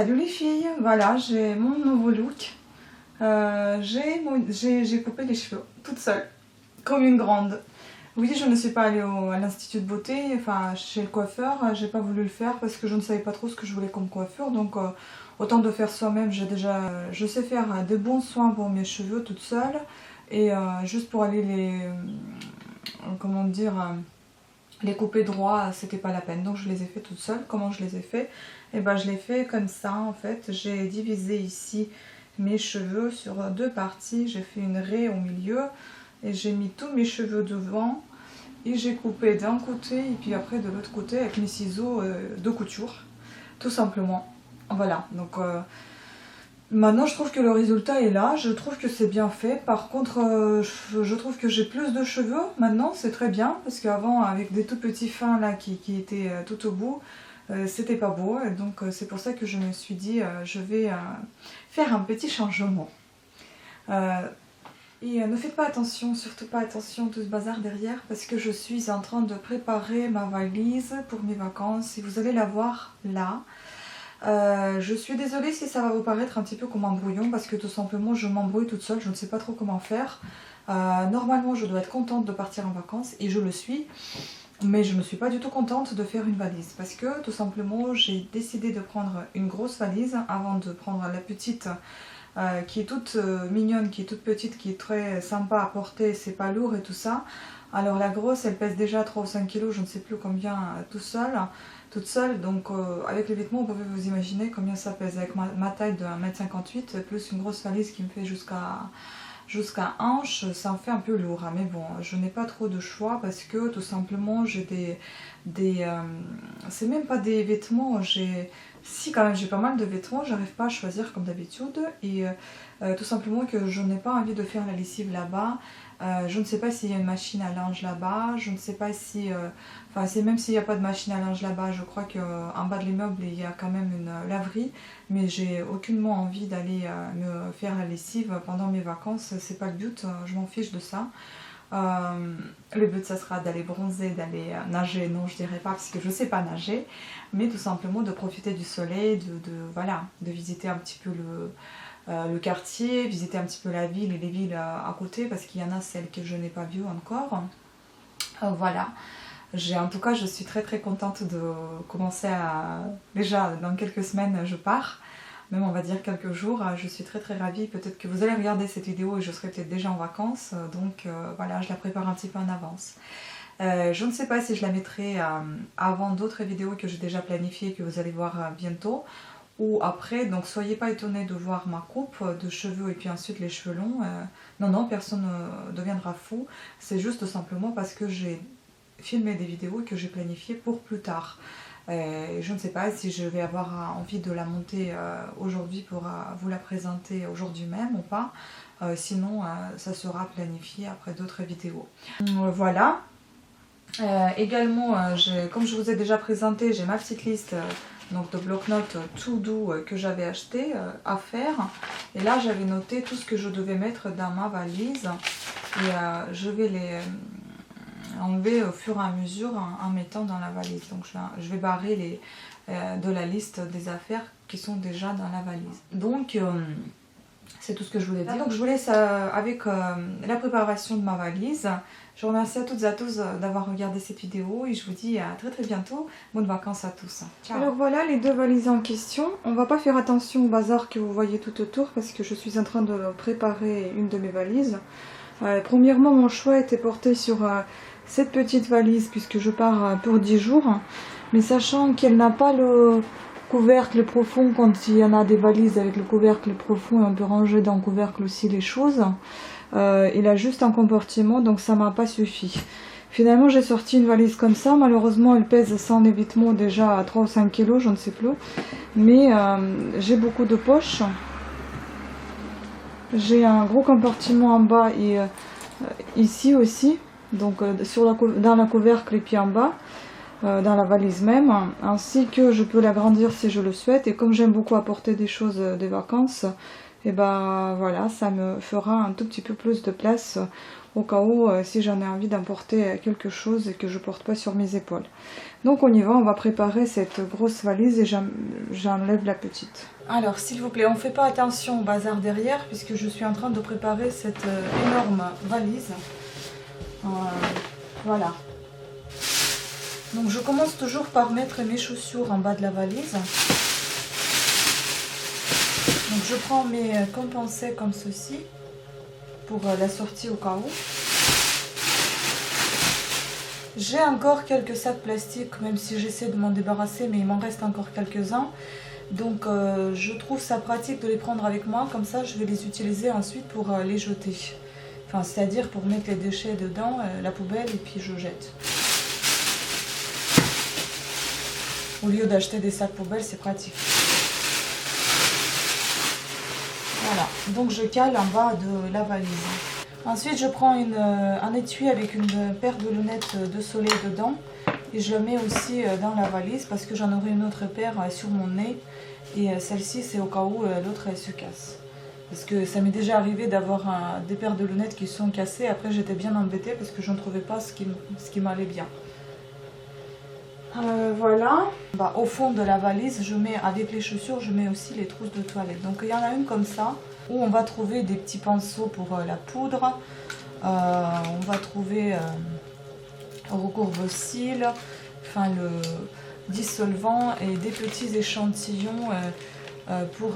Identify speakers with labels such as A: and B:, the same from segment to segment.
A: Salut les filles, voilà j'ai mon nouveau look. J'ai coupé les cheveux toute seule, comme une grande. Oui, je ne suis pas allée à l'institut de beauté, enfin chez le coiffeur, j'ai pas voulu le faire parce que je ne savais pas trop ce que je voulais comme coiffure, donc autant de faire soi-même. Je sais faire des bons soins pour mes cheveux toute seule, et juste pour aller comment dire, les couper droit, c'était pas la peine, donc je les ai fait toute seule. Comment je les ai fait? Et ben je l'ai fait comme ça en fait. J'ai divisé ici mes cheveux sur deux parties, j'ai fait une raie au milieu et j'ai mis tous mes cheveux devant et j'ai coupé d'un côté et puis après de l'autre côté avec mes ciseaux de couture, tout simplement. Voilà, donc maintenant je trouve que le résultat est là, je trouve que c'est bien fait. Par contre je trouve que j'ai plus de cheveux maintenant, c'est très bien, parce qu'avant avec des tout petits fins là qui étaient tout au bout, c'était pas beau, et donc c'est pour ça que je me suis dit je vais faire un petit changement. Et ne faites pas attention, surtout pas attention tout ce bazar derrière, parce que je suis en train de préparer ma valise pour mes vacances et vous allez la voir là. Je suis désolée si ça va vous paraître un petit peu comme un brouillon, parce que tout simplement je m'embrouille toute seule, je ne sais pas trop comment faire. Normalement je dois être contente de partir en vacances et je le suis, mais je ne suis pas du tout contente de faire une valise parce que tout simplement j'ai décidé de prendre une grosse valise avant de prendre la petite qui est toute mignonne, qui est toute petite, qui est très sympa à porter, c'est pas lourd et tout ça. Alors la grosse elle pèse déjà 3 ou 5 kg, je ne sais plus combien toute seule, donc avec les vêtements vous pouvez vous imaginer combien ça pèse. Avec ma taille de 1m58 plus une grosse valise qui me fait jusqu'à hanche, ça en fait un peu lourd, hein. Mais bon, je n'ai pas trop de choix parce que tout simplement j'ai c'est même pas des vêtements, si quand même j'ai pas mal de vêtements, j'arrive pas à choisir comme d'habitude, et tout simplement que je n'ai pas envie de faire la lessive là-bas. Je ne sais pas s'il y a une machine à linge là-bas, je ne sais pas si... Enfin, même s'il n'y a pas de machine à linge là-bas, je crois qu'en bas de l'immeuble, il y a quand même une laverie. Mais j'ai aucunement envie d'aller me faire la lessive pendant mes vacances, c'est pas le but, je m'en fiche de ça. Le but, ça sera d'aller bronzer, d'aller nager. Non, je dirais pas, parce que je sais pas nager. Mais tout simplement de profiter du soleil, voilà, de visiter un petit peu le quartier, visiter un petit peu la ville et les villes à côté, parce qu'il y en a celles que je n'ai pas vues encore. Voilà, en tout cas je suis très très contente de commencer déjà dans quelques semaines je pars, même on va dire quelques jours. Je suis très très ravie. Peut-être que vous allez regarder cette vidéo et je serai peut-être déjà en vacances, donc voilà, je la prépare un petit peu en avance. Je ne sais pas si je la mettrai avant d'autres vidéos que j'ai déjà planifiées, que vous allez voir bientôt, ou après, donc soyez pas étonnés de voir ma coupe de cheveux et puis ensuite les cheveux longs. Non, personne ne deviendra fou, c'est juste simplement parce que j'ai filmé des vidéos que j'ai planifiées pour plus tard. Je ne sais pas si je vais avoir envie de la monter aujourd'hui pour vous la présenter aujourd'hui même ou pas. Sinon, ça sera planifié après d'autres vidéos. Voilà. Également, comme je vous ai déjà présenté, j'ai ma petite liste donc de bloc-notes tout doux que j'avais acheté à faire. Et là, j'avais noté tout ce que je devais mettre dans ma valise. Et je vais les enlever au fur et à mesure en mettant dans la valise. Donc je vais barrer de la liste des affaires qui sont déjà dans la valise. Donc c'est tout ce que je voulais dire. Donc je vous laisse avec la préparation de ma valise. Je vous remercie à toutes et à tous d'avoir regardé cette vidéo et je vous dis à très très bientôt. Bonnes vacances à tous. Ciao. Alors voilà les deux valises en question. On va pas faire attention au bazar que vous voyez tout autour parce que je suis en train de préparer une de mes valises. Premièrement, mon choix était porté sur cette petite valise puisque je pars pour 10 jours. Mais sachant qu'elle n'a pas le couvercle profond, quand il y en a des valises avec le couvercle profond et on peut ranger dans le couvercle aussi les choses, il a juste un compartiment, donc ça m'a pas suffi. Finalement j'ai sorti une valise comme ça. Malheureusement elle pèse sans évitement déjà à 3 ou 5 kg, je ne sais plus, mais j'ai beaucoup de poches. J'ai un gros compartiment en bas et ici aussi, donc dans la couvercle et puis en bas, dans la valise même, ainsi que je peux l'agrandir si je le souhaite. Et comme j'aime beaucoup apporter des choses des vacances, et ben voilà, ça me fera un tout petit peu plus de place au cas où si j'en ai envie d'emporter quelque chose et que je porte pas sur mes épaules. Donc on y va, on va préparer cette grosse valise et j'enlève la petite. Alors s'il vous plaît, on ne fait pas attention au bazar derrière puisque je suis en train de préparer cette énorme valise. Voilà. Donc je commence toujours par mettre mes chaussures en bas de la valise. Donc je prends mes compensés comme ceci pour la sortie au cas où. J'ai encore quelques sacs plastiques, même si j'essaie de m'en débarrasser, mais il m'en reste encore quelques-uns. Donc je trouve ça pratique de les prendre avec moi, comme ça je vais les utiliser ensuite pour les jeter. Enfin, c'est-à-dire pour mettre les déchets dedans, la poubelle, et puis je jette. Au lieu d'acheter des sacs poubelles, c'est pratique. Voilà, donc je cale en bas de la valise. Ensuite, je prends un étui avec une paire de lunettes de soleil dedans. Et je le mets aussi dans la valise parce que j'en aurai une autre paire sur mon nez. Et celle-ci, c'est au cas où l'autre elle se casse. Parce que ça m'est déjà arrivé d'avoir des paires de lunettes qui sont cassées. Après, j'étais bien embêtée parce que je ne trouvais pas ce qui m'allait bien. Voilà. Bah, au fond de la valise, je mets avec les chaussures, je mets aussi les trousses de toilette. Donc il y en a une comme ça, où on va trouver des petits pinceaux pour la poudre. On va trouver recourbe-cils, enfin le dissolvant et des petits échantillons pour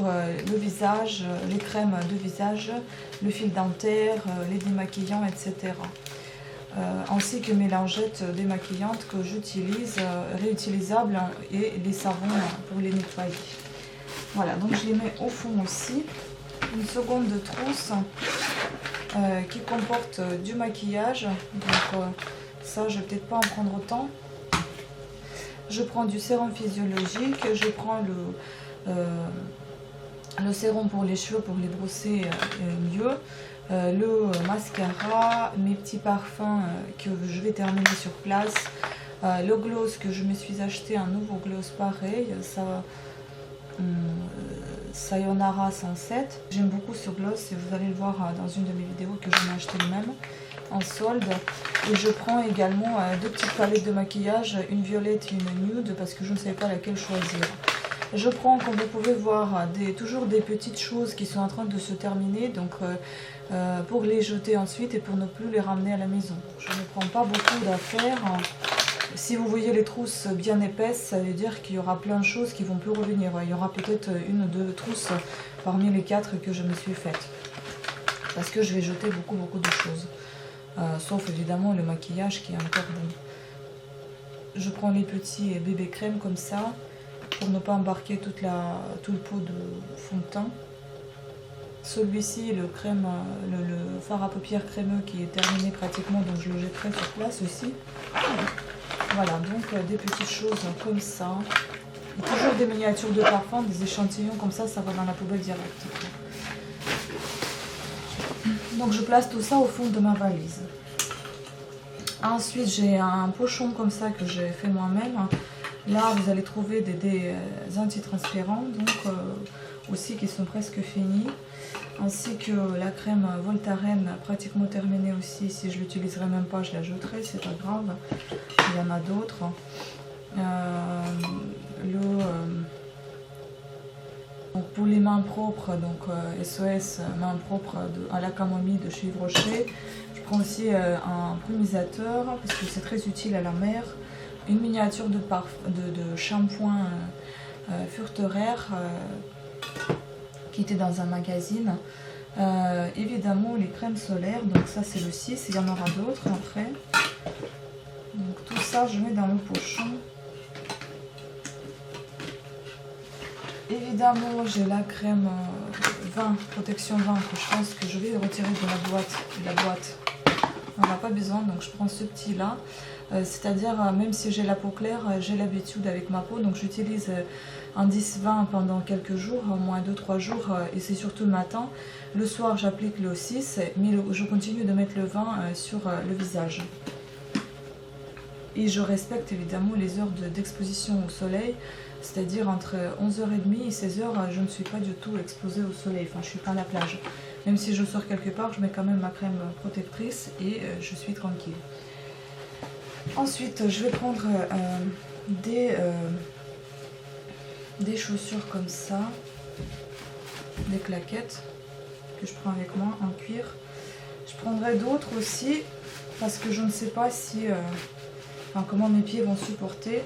A: le visage, les crèmes de visage, le fil dentaire, les démaquillants, etc. Ainsi que mes lingettes démaquillantes que j'utilise, réutilisables, et les savons pour les nettoyer. Voilà, donc je les mets au fond aussi. Une seconde trousse qui comporte du maquillage, donc ça je vais peut-être pas en prendre autant. Je prends du sérum physiologique, je prends le sérum pour les cheveux pour les brosser mieux. Le mascara, mes petits parfums que je vais terminer sur place, le gloss que je me suis acheté, un nouveau gloss pareil, Sayonara 107. J'aime beaucoup ce gloss et vous allez le voir dans une de mes vidéos que j'en ai acheté le même en solde. Et je prends également deux petites palettes de maquillage, une violette et une nude parce que je ne savais pas laquelle choisir. Je prends, comme vous pouvez voir, toujours des petites choses qui sont en train de se terminer, donc pour les jeter ensuite et pour ne plus les ramener à la maison. Je ne prends pas beaucoup d'affaires. Si vous voyez les trousses bien épaisses, ça veut dire qu'il y aura plein de choses qui ne vont plus revenir. Il y aura peut-être une ou deux trousses parmi les 4 que je me suis faites. Parce que je vais jeter beaucoup de choses. Sauf évidemment le maquillage qui est encore bon. Je prends les petits bébés crème comme ça, pour ne pas embarquer tout le pot de fond de teint. Celui-ci, le fard à paupières crémeux qui est terminé pratiquement, donc je le jetterai sur place aussi. Voilà, donc des petites choses comme ça. Et toujours des miniatures de parfum, des échantillons comme ça va dans la poubelle directe. Donc je place tout ça au fond de ma valise. Ensuite, j'ai un pochon comme ça que j'ai fait moi-même. Là, vous allez trouver des antitranspirants, donc aussi qui sont presque finis, ainsi que la crème Voltaren pratiquement terminée aussi. Si je l'utiliserai même pas, je la jetterai, c'est pas grave. Il y en a d'autres. Donc pour les mains propres, donc SOS mains propres à la camomille de chez Yves Rocher. Je prends aussi un brumisateur parce que c'est très utile à la mer. Une miniature de shampoing Furterer qui était dans un magazine. Évidemment les crèmes solaires, donc ça c'est le 6, il y en aura d'autres après. Donc tout ça je mets dans le pochon. Évidemment j'ai la crème protection 20 que je pense que je vais retirer de la boîte. On n'a pas besoin, donc je prends ce petit là. C'est-à-dire, même si j'ai la peau claire, j'ai l'habitude avec ma peau, donc j'utilise un 10-20 pendant quelques jours, au moins 2-3 jours, et c'est surtout le matin. Le soir, j'applique le 6, mais je continue de mettre le 20 sur le visage. Et je respecte évidemment les heures d'exposition au soleil, c'est-à-dire entre 11h30 et 16h, je ne suis pas du tout exposée au soleil, enfin je ne suis pas à la plage. Même si je sors quelque part, je mets quand même ma crème protectrice et je suis tranquille. Ensuite, je vais prendre des chaussures comme ça, des claquettes que je prends avec moi en cuir. Je prendrai d'autres aussi parce que je ne sais pas si, comment mes pieds vont supporter.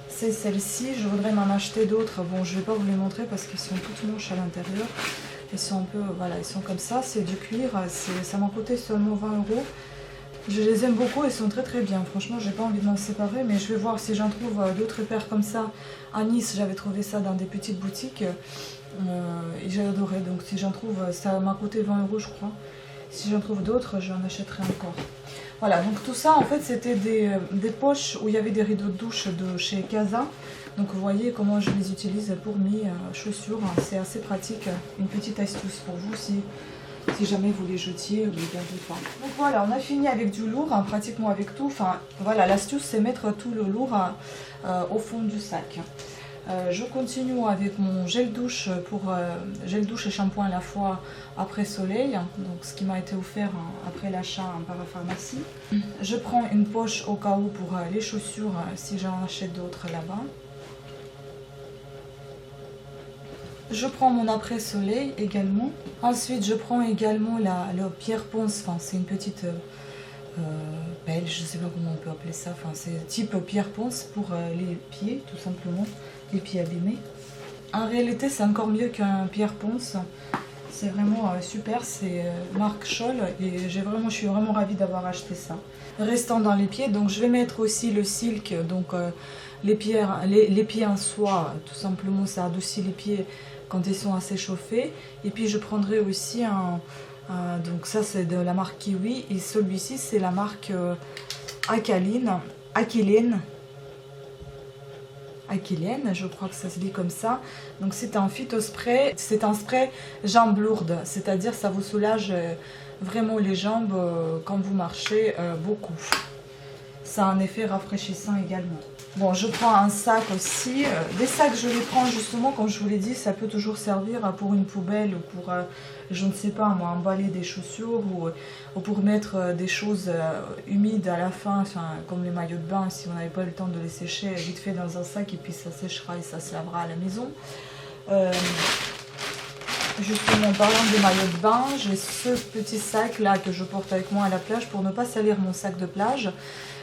A: C'est celle-ci, je voudrais m'en acheter d'autres. Bon, je ne vais pas vous les montrer parce qu'elles sont toutes moches à l'intérieur. Elles sont un peu, voilà, elles sont comme ça, c'est du cuir, ça m'a coûté seulement 20 €. Je les aime beaucoup, elles sont très très bien. Franchement, j'ai pas envie de m'en séparer, mais je vais voir si j'en trouve d'autres paires comme ça. À Nice, j'avais trouvé ça dans des petites boutiques et j'ai adoré. Donc si j'en trouve, ça m'a coûté 20 € je crois. Si j'en trouve d'autres, j'en achèterai encore. Voilà, donc tout ça en fait c'était des poches où il y avait des rideaux de douche de chez Casa. Donc vous voyez comment je les utilise pour mes chaussures. C'est assez pratique. Une petite astuce pour vous si jamais vous les jetiez ou les gardez pas. Donc voilà, on a fini avec du lourd, hein, pratiquement avec tout. Enfin voilà, l'astuce c'est mettre tout le lourd au fond du sac. Je continue avec mon gel douche gel douche et shampoing à la fois après soleil, donc ce qui m'a été offert après l'achat en parapharmacie. Je prends une poche au cas où pour les chaussures si j'en achète d'autres là-bas. Je prends mon après soleil également. Ensuite je prends également la pierre ponce, enfin c'est une petite pelle, je ne sais pas comment on peut appeler ça, enfin c'est type pierre ponce pour les pieds tout simplement. Les pieds abîmés. En réalité, c'est encore mieux qu'un pierre ponce. C'est vraiment super. C'est marque Scholl et je suis vraiment ravie d'avoir acheté ça. Restant dans les pieds, donc je vais mettre aussi le silk, donc les pieds en soie. Tout simplement, ça adoucit les pieds quand ils sont assez chauffés. Et puis je prendrai aussi donc ça c'est de la marque Kiwi et celui-ci c'est la marque Aquilène, je crois que ça se dit comme ça. Donc c'est un phytospray, c'est un spray jambes lourdes, c'est-à-dire ça vous soulage vraiment les jambes quand vous marchez beaucoup. Ça a un effet rafraîchissant également. Bon, je prends un sac aussi. Des sacs, je les prends justement, comme je vous l'ai dit, ça peut toujours servir pour une poubelle ou pour, je ne sais pas, moi, emballer des chaussures ou pour mettre des choses humides à la fin, comme les maillots de bain, si on n'avait pas le temps de les sécher vite fait dans un sac et puis ça séchera et ça se lavera à la maison. Justement, en parlant des maillots de bain, j'ai ce petit sac là que je porte avec moi à la plage pour ne pas salir mon sac de plage.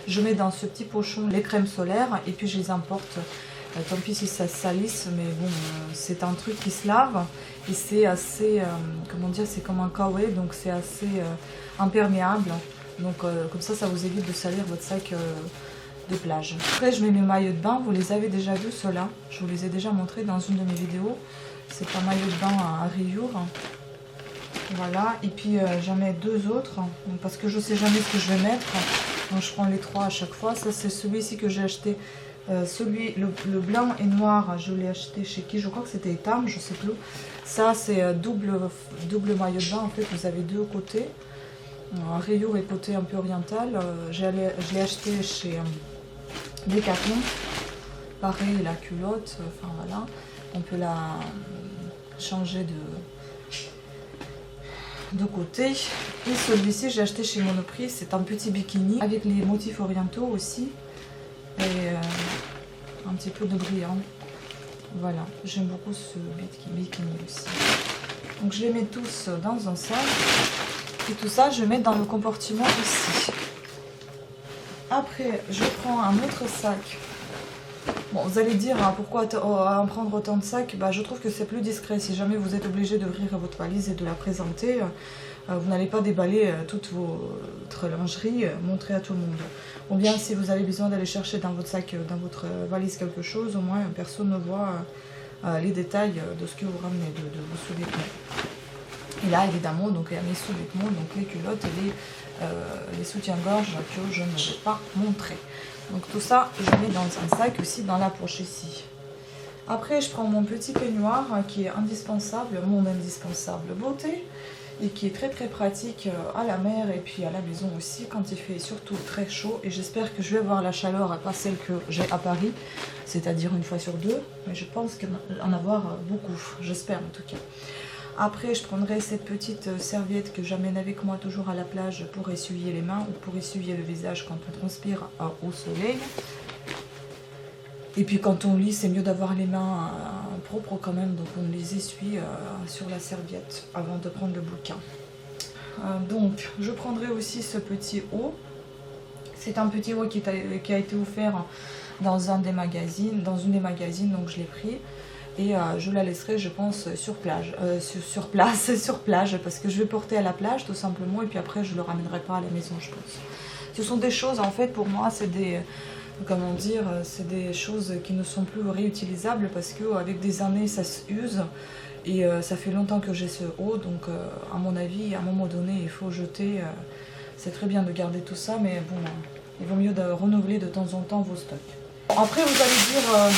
A: Je mets dans ce petit pochon les crèmes solaires et puis je les emporte. Tant pis si ça salisse, mais bon, c'est un truc qui se lave et c'est assez, comment dire, c'est comme un kawaii, donc c'est assez imperméable. Donc comme ça vous évite de salir votre sac de plage. Après, je mets mes maillots de bain, vous les avez déjà vus ceux-là. Je vous les ai déjà montrés dans une de mes vidéos. C'est un maillot de bain à rayures. Voilà, et puis j'en mets deux autres, donc, parce que je ne sais jamais ce que je vais mettre. Donc je prends les trois à chaque fois. Ça c'est celui-ci que j'ai acheté. Le blanc et noir, je l'ai acheté chez qui? Je crois que c'était Etam, je sais plus. Ça c'est double maillot de bain. En fait, vous avez deux côtés. Un rayure et côté un peu oriental. Je l'ai acheté chez Decathlon. Pareil, la culotte, enfin voilà. On peut la changer de côté. Et celui-ci, j'ai acheté chez Monoprix. C'est un petit bikini avec les motifs orientaux aussi. Et un petit peu de brillant. Voilà, j'aime beaucoup ce bikini aussi. Donc je les mets tous dans un sac. Et tout ça, je mets dans le compartiment ici. Après, je prends un autre sac. Bon, vous allez dire, hein, pourquoi en prendre autant de sacs? Bah, je trouve que c'est plus discret. Si jamais vous êtes obligé d'ouvrir votre valise et de la présenter, vous n'allez pas déballer toute votre lingerie, montrer à tout le monde. Ou bien si vous avez besoin d'aller chercher dans votre sac, dans votre valise quelque chose, au moins personne ne voit les détails de ce que vous ramenez, de vos sous-vêtements. Et là, évidemment, donc, il y a mes sous-vêtements, donc les culottes et les soutiens-gorge que je ne vais pas montrer. Donc tout ça, je mets dans un sac aussi dans la poche ici. Après, je prends mon petit peignoir qui est indispensable, mon indispensable beauté, et qui est très très pratique à la mer et puis à la maison aussi quand il fait surtout très chaud. Et j'espère que je vais avoir la chaleur, pas celle que j'ai à Paris, c'est-à-dire une fois sur deux, mais je pense qu'en avoir beaucoup, j'espère en tout cas. Après, je prendrai cette petite serviette que j'amène avec moi toujours à la plage pour essuyer les mains ou pour essuyer le visage quand on transpire au soleil. Et puis quand on lit, c'est mieux d'avoir les mains propres quand même, donc on les essuie sur la serviette avant de prendre le bouquin. Donc, je prendrai aussi ce petit haut. C'est un petit haut qui a été offert dans une des magazines, donc je l'ai pris. Et je la laisserai, je pense, sur plage, sur plage, parce que je vais porter à la plage tout simplement, et puis après je ne le ramènerai pas à la maison, je pense. Ce sont des choses, en fait, pour moi, c'est des, comment dire, c'est des choses qui ne sont plus réutilisables, parce qu'avec des années, ça s'use, et ça fait longtemps que j'ai ce haut, donc à mon avis, à un moment donné, il faut jeter. C'est très bien de garder tout ça, mais bon, il vaut mieux de renouveler de temps en temps vos stocks. Après, vous allez dire...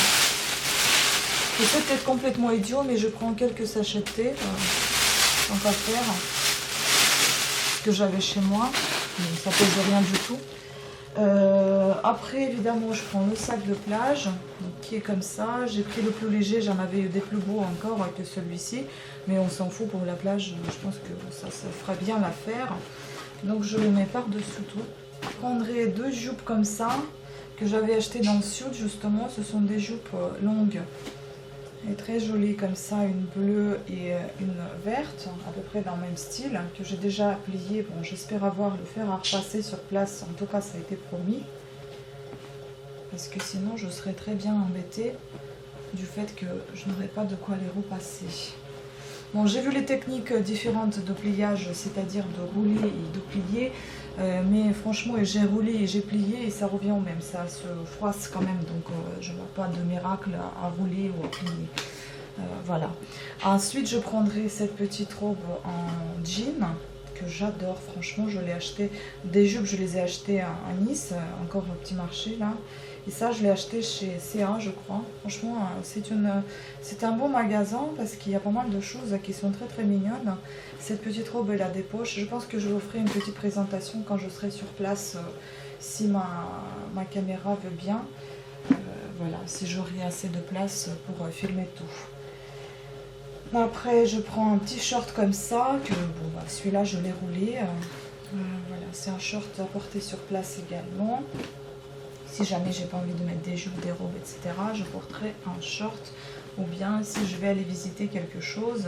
A: c'est peut-être complètement idiot, mais je prends quelques sachets de thé, tant qu'à faire, que j'avais chez moi, mais ça pèse rien du tout. Après, évidemment, je prends le sac de plage, donc, qui est comme ça. J'ai pris le plus léger, j'en avais eu des plus beaux encore que celui-ci, mais on s'en fout pour la plage, je pense que ça ferait bien l'affaire. Donc je le mets par-dessus tout. Je prendrai 2 jupes comme ça, que j'avais acheté dans le sud justement, ce sont des jupes longues. Elle est très jolie comme ça, une bleue et une verte, à peu près dans le même style, que j'ai déjà plié. Bon, j'espère avoir le fer à repasser sur place, en tout cas ça a été promis. Parce que sinon je serais très bien embêtée du fait que je n'aurais pas de quoi les repasser. Bon, j'ai vu les techniques différentes de pliage, c'est-à-dire de rouler et de plier. Mais franchement, j'ai roulé et j'ai plié et ça revient au même, ça se froisse quand même, donc je vois pas de miracle à rouler ou à plier. Voilà. Ensuite, je prendrai cette petite robe en jean que j'adore, franchement, je l'ai acheté. Des jupes, je les ai achetées à Nice, encore au petit marché là. Et ça, je l'ai acheté chez CA, je crois. Franchement, c'est un bon magasin parce qu'il y a pas mal de choses qui sont très très mignonnes. Cette petite robe, elle a des poches. Je pense que je vous ferai une petite présentation quand je serai sur place, si ma caméra veut bien. Voilà, si j'aurai assez de place pour filmer tout. Après, je prends un petit short comme ça, que bon, bah, celui-là, je l'ai roulé. Voilà, c'est un short à porter sur place également. Si jamais j'ai pas envie de mettre des jupes, des robes, etc., je porterai un short. Ou bien si je vais aller visiter quelque chose,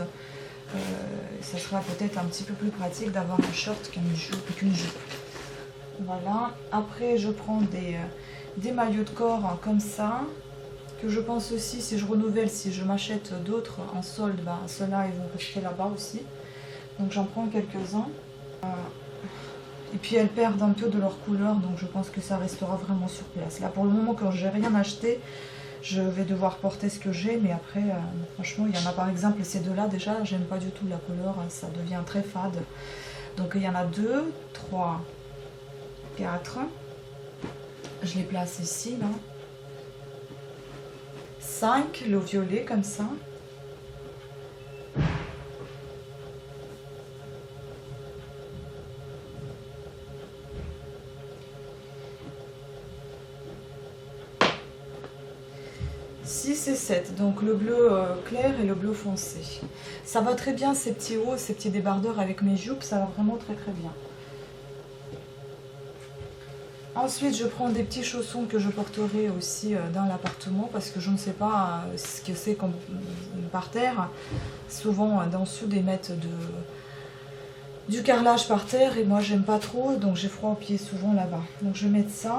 A: ça sera peut-être un petit peu plus pratique d'avoir un short qu'une jupe. Voilà. Après, je prends des maillots de corps comme ça, que je pense aussi, si je renouvelle, si je m'achète d'autres en solde, bah, ceux-là, ils vont rester là-bas aussi. Donc j'en prends quelques-uns. Et puis elles perdent un peu de leur couleur, donc je pense que ça restera vraiment sur place. Là pour le moment, quand j'ai rien acheté, je vais devoir porter ce que j'ai, mais après, franchement, il y en a par exemple ces deux-là, déjà, j'aime pas du tout la couleur, ça devient très fade. Donc il y en a 2, 3, 4. Je les place ici, là. 5, le violet comme ça. 6 et 7, donc le bleu clair et le bleu foncé. Ça va très bien ces petits hauts, ces petits débardeurs avec mes jupes, ça va vraiment très très bien. Ensuite, je prends des petits chaussons que je porterai aussi dans l'appartement parce que je ne sais pas ce que c'est comme par terre. Souvent, dans le sud, ils mettent du carrelage par terre et moi, j'aime pas trop, donc j'ai froid aux pieds souvent là-bas. Donc, je vais mettre ça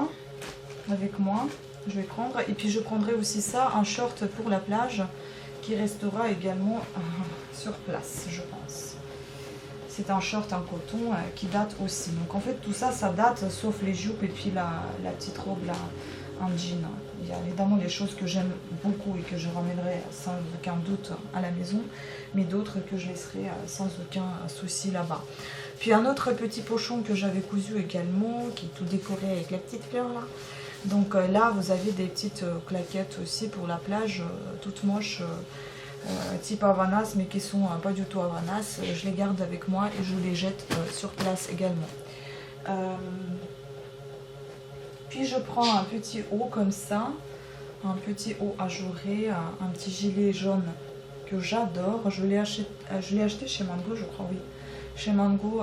A: avec moi. Je vais prendre, et puis je prendrai aussi ça, un short pour la plage qui restera également sur place, je pense. C'est un short en coton qui date aussi. Donc en fait tout ça, ça date sauf les jupes et puis la petite robe là en jean. Il y a évidemment des choses que j'aime beaucoup et que je ramènerai sans aucun doute à la maison, mais d'autres que je laisserai sans aucun souci là-bas. Puis un autre petit pochon que j'avais cousu également, qui est tout décoré avec la petite fleur là. Donc là, vous avez des petites claquettes aussi pour la plage, toutes moches, type Havaianas, mais qui sont pas du tout Havaianas. Je les garde avec moi et je les jette sur place également. Puis je prends un petit haut comme ça, un petit haut ajouré, un petit gilet jaune que j'adore. Je l'ai acheté chez Mango, je crois, oui. Chez Mango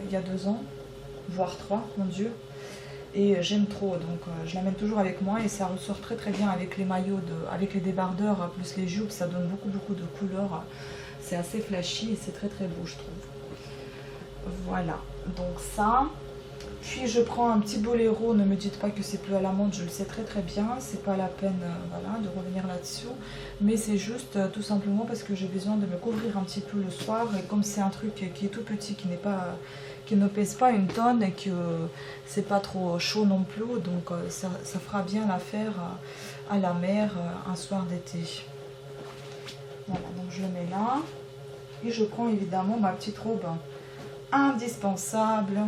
A: il y a 2 ans, voire 3, mon Dieu. Et j'aime trop, donc je l'amène toujours avec moi et ça ressort très très bien avec les maillots, avec les débardeurs plus les jupes, ça donne beaucoup de couleurs. C'est assez flashy et c'est très très beau, je trouve. Voilà, donc ça. Puis je prends un petit boléro, ne me dites pas que c'est plus à la mode, je le sais très très bien, c'est pas la peine voilà, de revenir là-dessus. Mais c'est juste tout simplement parce que j'ai besoin de me couvrir un petit peu le soir et comme c'est un truc qui est tout petit, qui ne pèse pas une tonne et que c'est pas trop chaud non plus, donc ça fera bien l'affaire à la mer un soir d'été. Voilà, donc je le mets là. Et je prends évidemment ma petite robe indispensable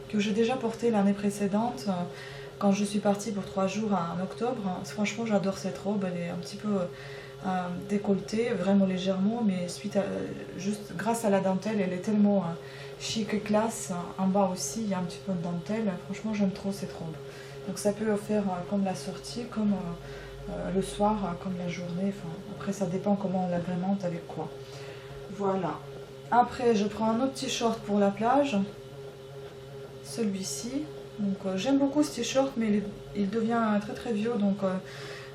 A: que j'ai déjà portée l'année précédente quand je suis partie pour 3 jours en octobre. Franchement, j'adore cette robe, elle est un petit peu décolletée, vraiment légèrement, mais juste grâce à la dentelle, elle est tellement chic et classe. En bas aussi, il y a un petit peu de dentelle. Franchement, j'aime trop cette robe. Donc ça peut faire comme la sortie, comme le soir, comme la journée. Enfin, après, ça dépend comment on l'agrémente, avec quoi. Voilà. Après, je prends un autre t-shirt pour la plage. Celui-ci. Donc j'aime beaucoup ce t-shirt, mais il devient très très vieux. Donc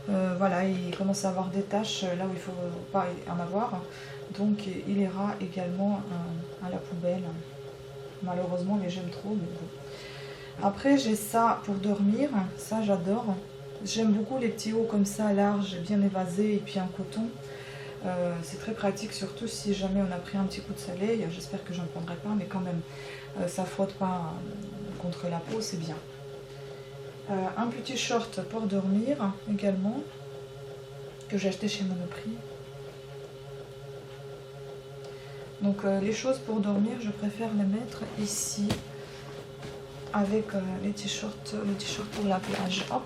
A: voilà, il commence à avoir des taches là où il ne faut pas en avoir. Donc il ira également à la poubelle. Malheureusement, mais j'aime trop. Mais bon. Après, j'ai ça pour dormir. Ça, j'adore. J'aime beaucoup les petits hauts comme ça, larges, bien évasés, et puis en coton. C'est très pratique, surtout si jamais on a pris un petit coup de soleil. J'espère que je n'en prendrai pas, mais quand même, ça frotte pas contre la peau, c'est bien. Un petit short pour dormir également, que j'ai acheté chez Monoprix. Donc les choses pour dormir, je préfère les mettre ici, avec le t-shirt pour la plage. Hop.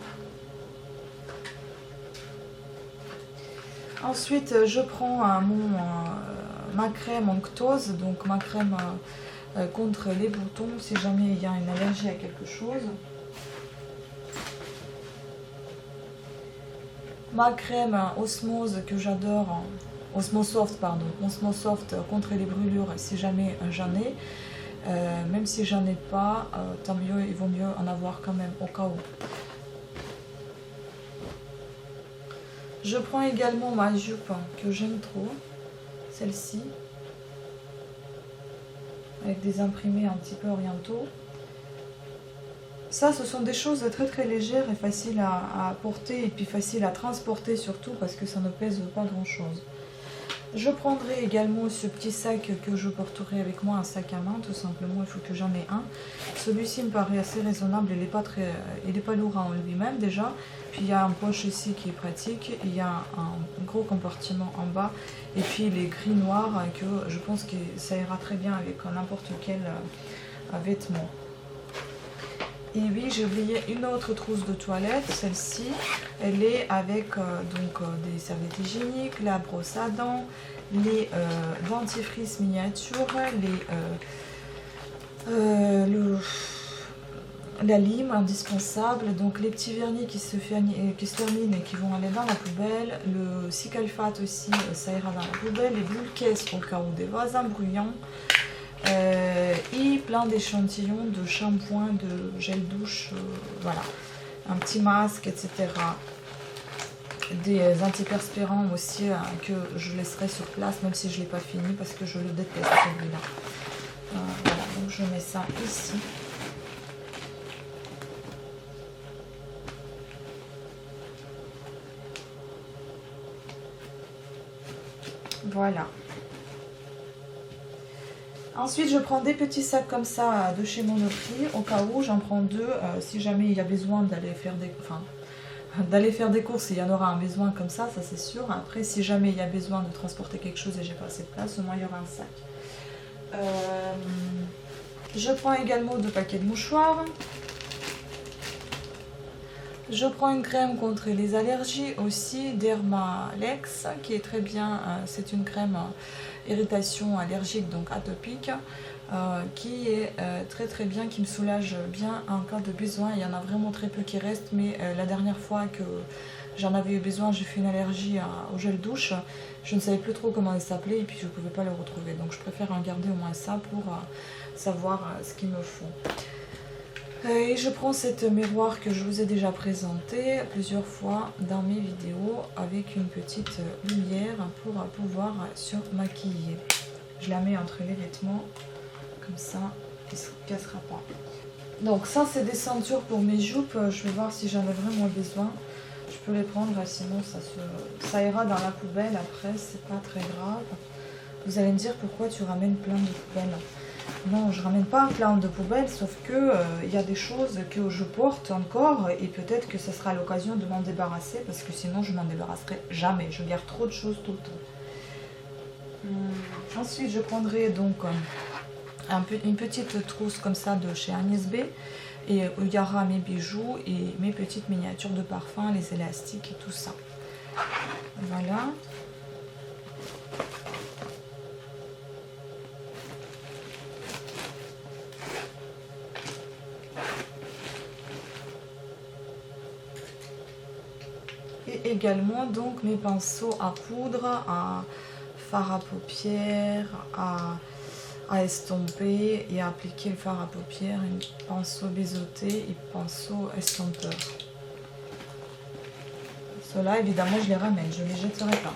A: Ensuite, je prends ma crème onctose, donc ma crème contre les boutons, si jamais il y a une allergie à quelque chose. Ma crème Osmose que j'adore, Osmosoft pardon, Osmosoft contre les brûlures si jamais j'en ai. Même si j'en ai pas, tant mieux, il vaut mieux en avoir quand même au cas où. Je prends également ma jupe que j'aime trop, celle-ci, avec des imprimés un petit peu orientaux. Ça, ce sont des choses très très légères et faciles à porter et puis faciles à transporter surtout parce que ça ne pèse pas grand chose. Je prendrai également ce petit sac que je porterai avec moi, un sac à main tout simplement, il faut que j'en ai un. Celui-ci me paraît assez raisonnable, il n'est pas lourd en lui-même déjà. Puis il y a un poche ici qui est pratique, il y a un gros compartiment en bas et puis les gris noirs que je pense que ça ira très bien avec n'importe quel vêtement. Et oui, j'ai oublié une autre trousse de toilette, celle-ci. Elle est avec des serviettes hygiéniques, la brosse à dents, les dentifrices miniatures, la lime indispensable, donc les petits vernis qui se terminent et qui vont aller dans la poubelle, le Cicalfate aussi, ça ira dans la poubelle, les boules caisses au cas où des voisins bruyants. Et plein d'échantillons de shampoing, de gel douche, voilà, un petit masque, etc. Des antiperspirants aussi que je laisserai sur place même si je ne l'ai pas fini parce que je le déteste celui-là. Voilà, donc je mets ça ici. Voilà. Ensuite, je prends des petits sacs comme ça de chez Monoprix. Au cas où, j'en prends 2. Si jamais il y a besoin d'aller faire des courses, il y en aura un besoin comme ça c'est sûr. Après, si jamais il y a besoin de transporter quelque chose et j'ai pas assez de place, au moins il y aura un sac. Je prends également 2 paquets de mouchoirs. Je prends une crème contre les allergies aussi, Dermalex, qui est très bien. C'est une crème irritation allergique, donc atopique, qui est très très bien, qui me soulage bien en cas de besoin. Il y en a vraiment très peu qui restent, mais la dernière fois que J'en avais eu besoin, j'ai fait une allergie au gel douche. Je ne savais plus trop comment il s'appelait et puis je ne pouvais pas le retrouver. Donc je préfère en garder au moins ça pour savoir ce qu'il me faut. Et je prends cette miroir que je vous ai déjà présenté plusieurs fois dans mes vidéos avec une petite lumière pour pouvoir se maquiller. Je la mets entre les vêtements, comme ça, elle ne se cassera pas. Donc ça c'est des ceintures pour mes jupes, je vais voir si j'en ai vraiment besoin. Je peux les prendre, sinon ça ira dans la poubelle après, c'est pas très grave. Vous allez me dire pourquoi tu ramènes plein de poubelles. Non, je ramène pas plein de poubelles, sauf que il y a des choses que je porte encore et peut-être que ce sera l'occasion de m'en débarrasser parce que sinon je m'en débarrasserai jamais. Je garde trop de choses tout le temps. Ensuite, je prendrai donc une petite trousse comme ça de chez Agnès B. Et où il y aura mes bijoux et mes petites miniatures de parfum, les élastiques et tout ça. Voilà. Et également donc mes pinceaux à poudre, à fard à paupières, à estomper et à appliquer le fard à paupières, un pinceau biseauté et pinceau estompeur. Ceux-là, évidemment, je les ramène, je ne les jetterai pas.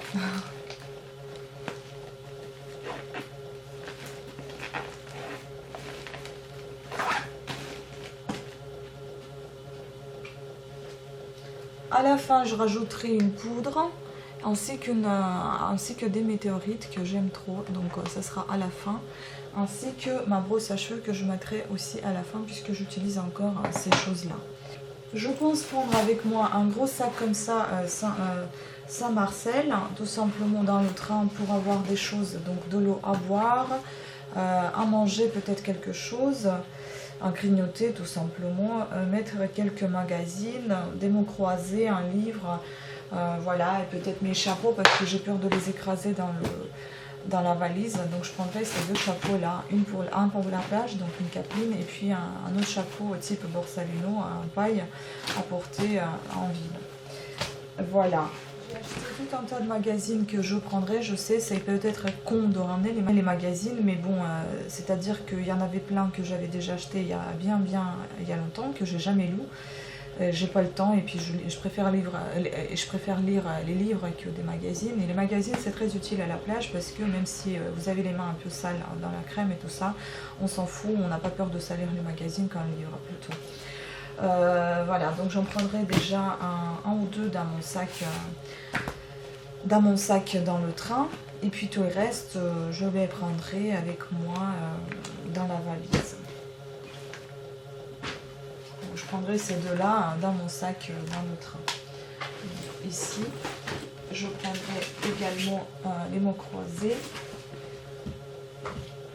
A: À la fin, je rajouterai une poudre ainsi que des météorites que j'aime trop, donc ça sera à la fin, ainsi que ma brosse à cheveux que je mettrai aussi à la fin puisque j'utilise encore ces choses-là. Je pense prendre avec moi un gros sac comme ça, Saint-Marcel, tout simplement dans le train pour avoir des choses, donc de l'eau à boire, à manger peut-être quelque chose, à grignoter tout simplement, mettre quelques magazines, des mots croisés, un livre, voilà, et peut-être mes chapeaux parce que j'ai peur de les écraser dans la valise. Donc je prendrai ces deux chapeaux là, un pour la plage, donc une capeline, et puis un autre chapeau type Borsalino, un paille à porter en ville. Voilà. J'ai acheté tout un tas de magazines que je prendrai. Je sais, c'est peut-être con de ramener les magazines, mais bon, c'est-à-dire qu'il y en avait plein que j'avais déjà acheté il y a il y a longtemps, que j'ai jamais lu. J'ai pas le temps et puis je préfère lire les livres que des magazines. Et les magazines, c'est très utile à la plage parce que même si vous avez les mains un peu sales dans la crème et tout ça, on s'en fout, on n'a pas peur de salir les magazines qu'un livre plutôt. Voilà, donc j'en prendrai déjà un ou deux dans mon sac dans le train. Et puis tout le reste, je les prendrai avec moi dans la valise. Je prendrai ces deux-là dans mon sac dans le train. Ici, je prendrai également les mots croisés.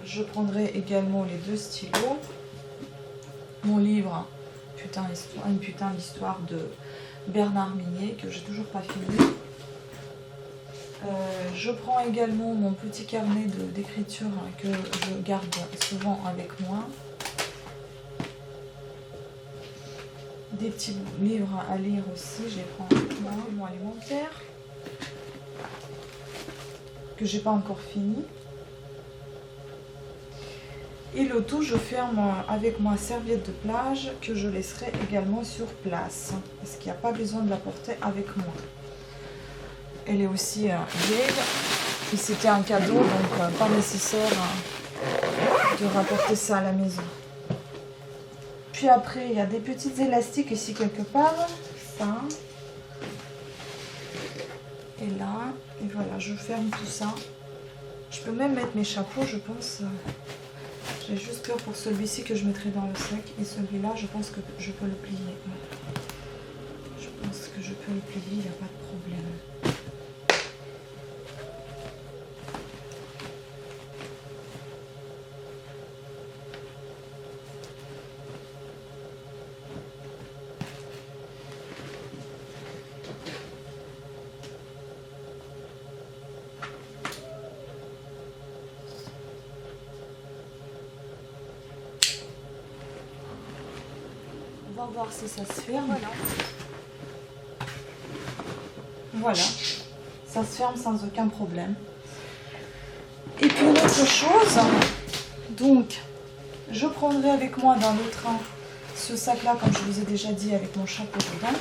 A: Je prendrai également les deux stylos. Mon livre, une putain d'histoire de Bernard Minier que j'ai toujours pas fini. Je prends également mon petit carnet d'écriture que je garde souvent avec moi. Des petits livres à lire aussi, je les prends avec moi. Mon alimentaire que j'ai pas encore fini. Et le tout, je ferme avec ma serviette de plage que je laisserai également sur place. Parce qu'il n'y a pas besoin de la porter avec moi. Elle est aussi vieille. Et c'était un cadeau, donc pas nécessaire de rapporter ça à la maison. Puis après, il y a des petites élastiques ici quelque part. Ça. Et là. Et voilà, je ferme tout ça. Je peux même mettre mes chapeaux, je pense. J'ai juste peur pour celui-ci que je mettrai dans le sac. Et celui-là, je pense que je peux le plier. Je pense que je peux le plier, il n'y a pas de problème. On va voir si ça se ferme. Voilà. voilà, ça se ferme sans aucun problème. Et puis une autre chose, donc je prendrai avec moi dans le train ce sac là, comme je vous ai déjà dit, avec mon chapeau dedans.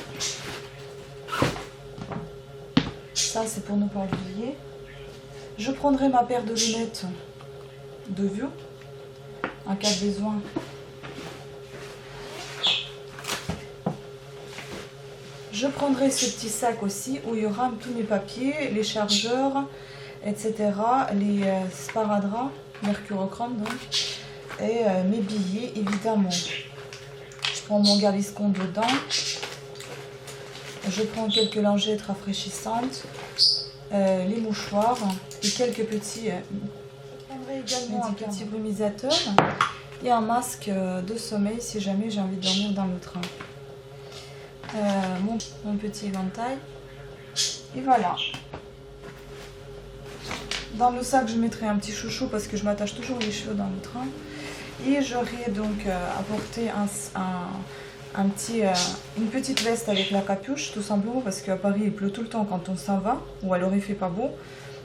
A: Ça c'est pour ne pas oublier. Je prendrai ma paire de lunettes de vue en cas de besoin. Je prendrai ce petit sac aussi où il y aura tous mes papiers, les chargeurs, etc. Les sparadraps, mercurochrome donc, et mes billets évidemment. Je prends mon Gaviscon dedans. Je prends quelques lingettes rafraîchissantes, les mouchoirs et quelques petits. Je prendrai également un petit brumisateur et un masque de sommeil si jamais j'ai envie de dormir dans le train. Mon petit éventail. Et voilà. Dans le sac, je mettrai un petit chouchou parce que je m'attache toujours les cheveux dans le train. Et j'aurai donc apporté une petite veste avec la capuche, tout simplement parce qu'à Paris il pleut tout le temps quand on s'en va, ou alors il fait pas beau.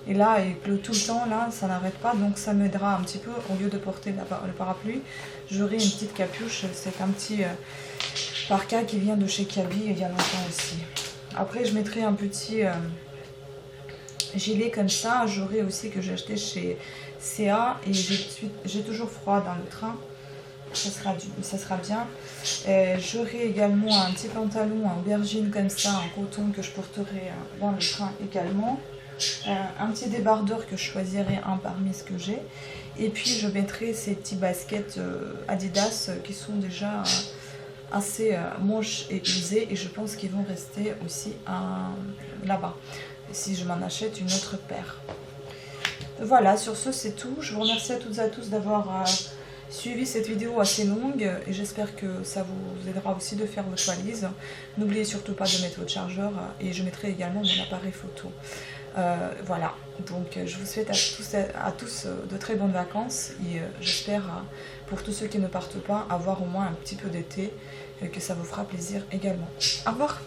A: Et là il pleut tout le temps, là ça n'arrête pas, donc ça m'aidera un petit peu. Au lieu de porter le parapluie, j'aurai une petite capuche. C'est un petit parka qui vient de chez Kaby il y a longtemps aussi. Après je mettrai un petit gilet comme ça, j'aurai aussi que j'ai acheté chez CA et j'ai toujours froid dans le train. Ça sera bien. J'aurai également un petit pantalon en aubergine comme ça, en coton, que je porterai dans le train également. Un petit débardeur que je choisirai un parmi ce que j'ai. Et puis je mettrai ces petits baskets Adidas qui sont déjà assez moches et usés. Et je pense qu'ils vont rester aussi là-bas, si je m'en achète une autre paire. Voilà, sur ce c'est tout. Je vous remercie à toutes et à tous d'avoir suivi cette vidéo assez longue et j'espère que ça vous aidera aussi de faire votre valise. N'oubliez surtout pas de mettre votre chargeur et je mettrai également mon appareil photo. Voilà, donc je vous souhaite à tous de très bonnes vacances et j'espère pour tous ceux qui ne partent pas avoir au moins un petit peu d'été et que ça vous fera plaisir également. Au revoir.